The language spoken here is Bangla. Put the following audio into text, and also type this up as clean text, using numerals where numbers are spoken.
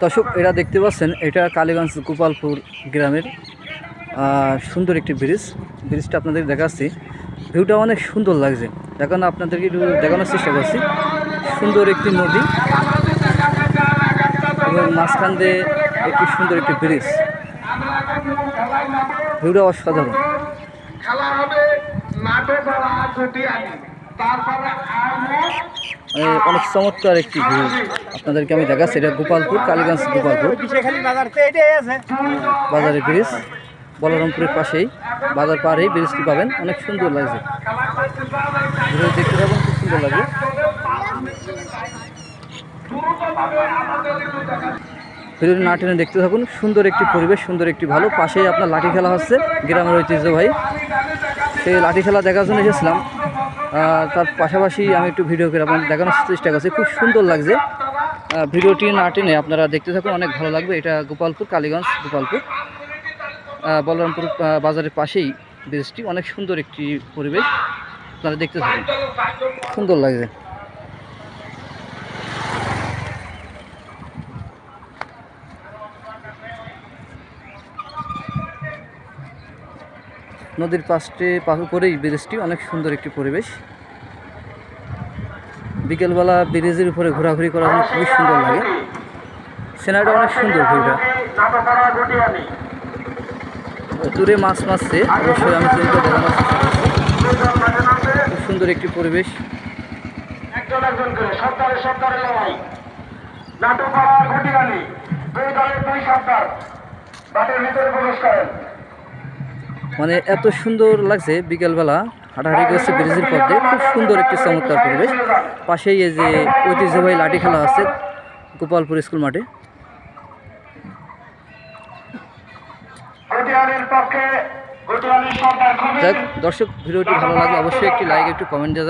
দর্শক, এরা দেখতে পাচ্ছেন, এটা কালীগঞ্জ গোপালপুর গ্রামের সুন্দর একটি ব্রিজটা আপনাদের দেখাচ্ছি। ভিউটা অনেক সুন্দর লাগছে, এখন আপনাদেরকে একটু দেখানোর চেষ্টা করছি। সুন্দর একটি নদী এবং মাঝখান দিয়ে একটি সুন্দর একটি ব্রিজ, ভিউটা অসাধারণ। অনেক চমৎকার একটি ভিউ আপনাদেরকে আমি দেখাচ্ছি। এটা গোপালপুর, কালীগঞ্জ গোপালপুর বাজারের ব্রিজ, বলরামপুরের পাশেই বাজার পাড়েই ব্রিজটি পাবেন। অনেক সুন্দর লাগছে, দেখতে পাবেন, খুব সুন্দর লাগবে। ভিডিওটি না টেনে দেখতে থাকুন। সুন্দর একটি পরিবেশ, সুন্দর একটি ভালো। পাশেই আপনার লাঠি খেলা হচ্ছে, গ্রামের ঐতিহ্যবাহী। সেই লাঠি খেলা দেখার জন্য এসেছিলাম, তার পাশাপাশি আমি একটু ভিডিও করে আপনাদের দেখানোর চেষ্টা করছি। খুব সুন্দর লাগছে। ভিডিওটি না টেনে আপনারা দেখতে থাকুন, অনেক ভালো লাগবে। এটা গোপালপুর, কালীগঞ্জ গোপালপুর, বলরামপুর বাজারের পাশেই ব্রিজটি। অনেক সুন্দর একটি পরিবেশ, আপনারা দেখতে থাকুন, সুন্দর লাগছে। নদীর পাশ করেই ব্রিজটি, অনেক সুন্দর একটি পরিবেশ। বিকেলবেলা ব্রিজের উপরে ঘোরাঘুরি করার জন্য খুবই সুন্দর লাগে। সিনারিটা অনেক সুন্দর, ভিউটা। দূরে মাছ মারছে, অবশ্যই আমি চিন্তা দেখানোর চেষ্টা করছি। খুব সুন্দর একটি পরিবেশ। মানে এত সুন্দর লাগছে, বিকেলবেলা হাঁটাহাঁটি করছে ব্রিজের পথে। খুব সুন্দর একটি চমৎকার পরিবেশ। পাশেই এই যে ঐতিহ্যবাহী লাঠি খেলা আছে গোপালপুর স্কুল মাঠে। দর্শক, ভিডিওটি ভালো লাগলে অবশ্যই একটি লাইক, একটু কমেন্ট